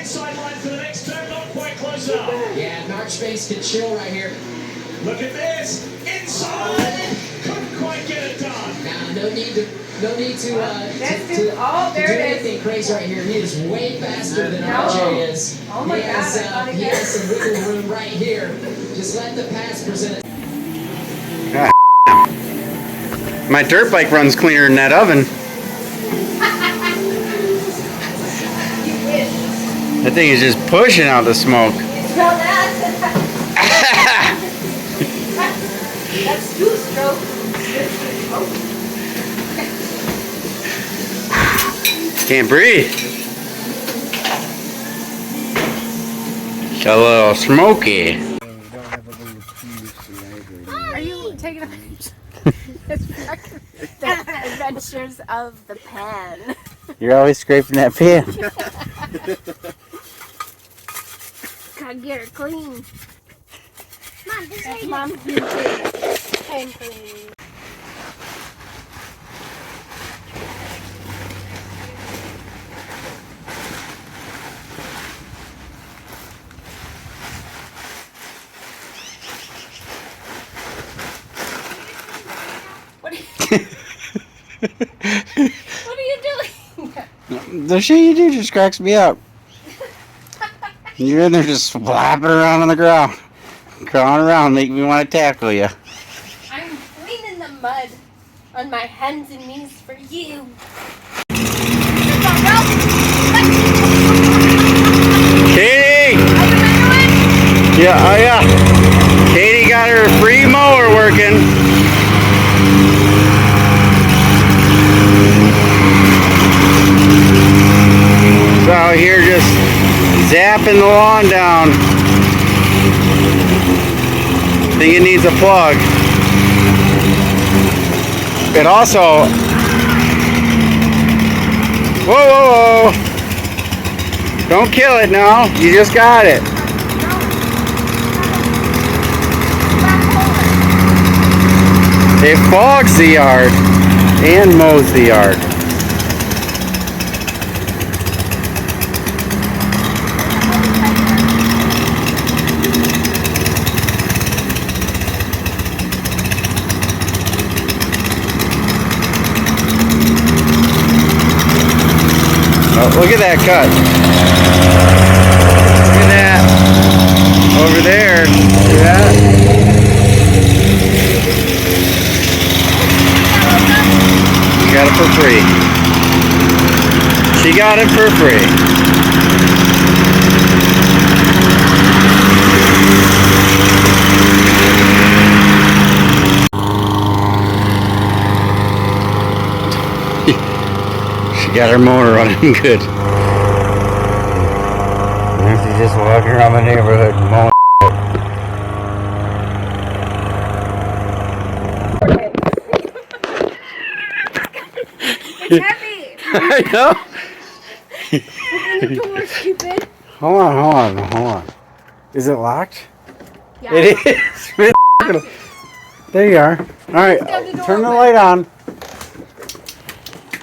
inside line for the next turn, not quite close enough. Yeah, March Face can chill right here. Look at this, inside, couldn't quite get it done. Now, no need to there do it anything is. crazy right here. He is way faster than RJ is. Oh my God, he has some wiggle room right here. Just let the pass present it. My dirt bike runs cleaner than that oven. That thing is just pushing out the smoke. Smell that? That's two stroke. Can't breathe. Got a little smoky. Are you taking a picture? The adventures of the pan. You're always scraping that pan. Gotta get her clean. Mom, this is Mom's pan clean. What are you doing? The shit you do just cracks me up. You're in there just flapping around on the ground, crawling around, making me want to tackle you. I'm cleaning the mud on my hands and knees for you. Katie! Yeah, oh yeah. Katie got her free mower working. So out here just zapping the lawn down. Think it needs a plug. It also, whoa, don't kill it now. You just got it. It fogs the yard and mows the yard. Oh, look at that cut. Look at that. Over there. See that? She got it for free. She got it for free. Got her motor running good. She's just walking around the neighborhood mowing. It's heavy. I know. Open the door, stupid. Hold on. Is it locked? Yeah. It is. There you are. All right, turn the light on.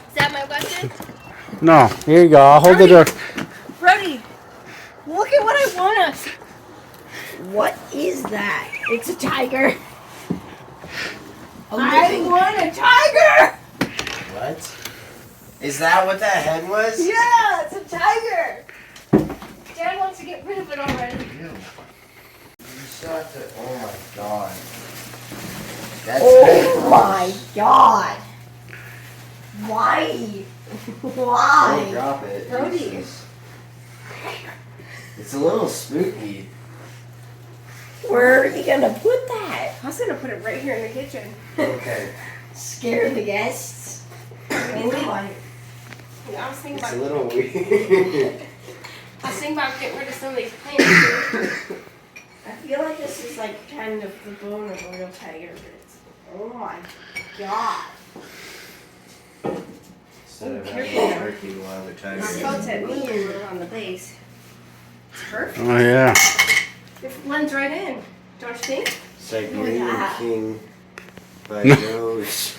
Is that my weapon? No, here you go. I'll hold the door. Brody, look at what I won us. What is that? It's a tiger. I won a tiger! What? Is that what that head was? Yeah, it's a tiger. Dad wants to get rid of it already. You shot it. Oh my god. That's Oh my god. Why? Why? Don't drop it. Brody. It's a little spooky. Where are you gonna put that? I was gonna put it right here in the kitchen. Okay. Scare the guests. Maybe. Yeah, I was thinking It's about a little weird. I was thinking about getting rid of some of these plants. I feel like this is like kind of the bone of a real tiger, but it's, oh my god. Instead of having a turkey, we'll have a My tiger. coat's at me and on the base. It's perfect. Oh yeah. It blends right in, don't you think? It's like Oh, Green yeah. King by Joe's.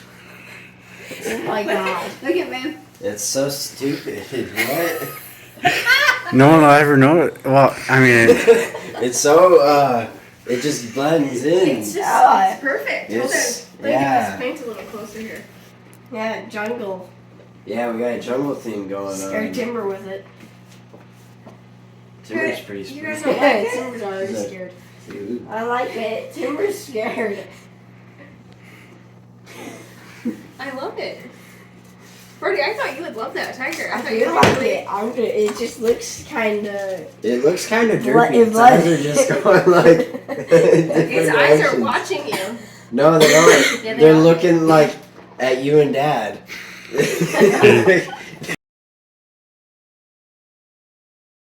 Oh my god. Look at me. It's so stupid. What? No one will ever know it. Well, I mean, It's so it just blends in. It's just Yeah. it's perfect. It's- Hold on. Let me yeah. get this paint a little closer here. Yeah, jungle. Yeah, we got a jungle theme going Scare on. Timber with it. Timber's pretty You guys spooky. don't like it? Timber's already He's like- scared. Dude. I like it. Timber's scared. I love it. Brody, I thought you would love that tiger. I I thought you feel would like really. it. It just looks kind of. It looks kind of Blood- droopy. Its blood. eyes are just going like. His eyes are watching you. No, they aren't. Yeah, they They're are. looking like at you and Dad.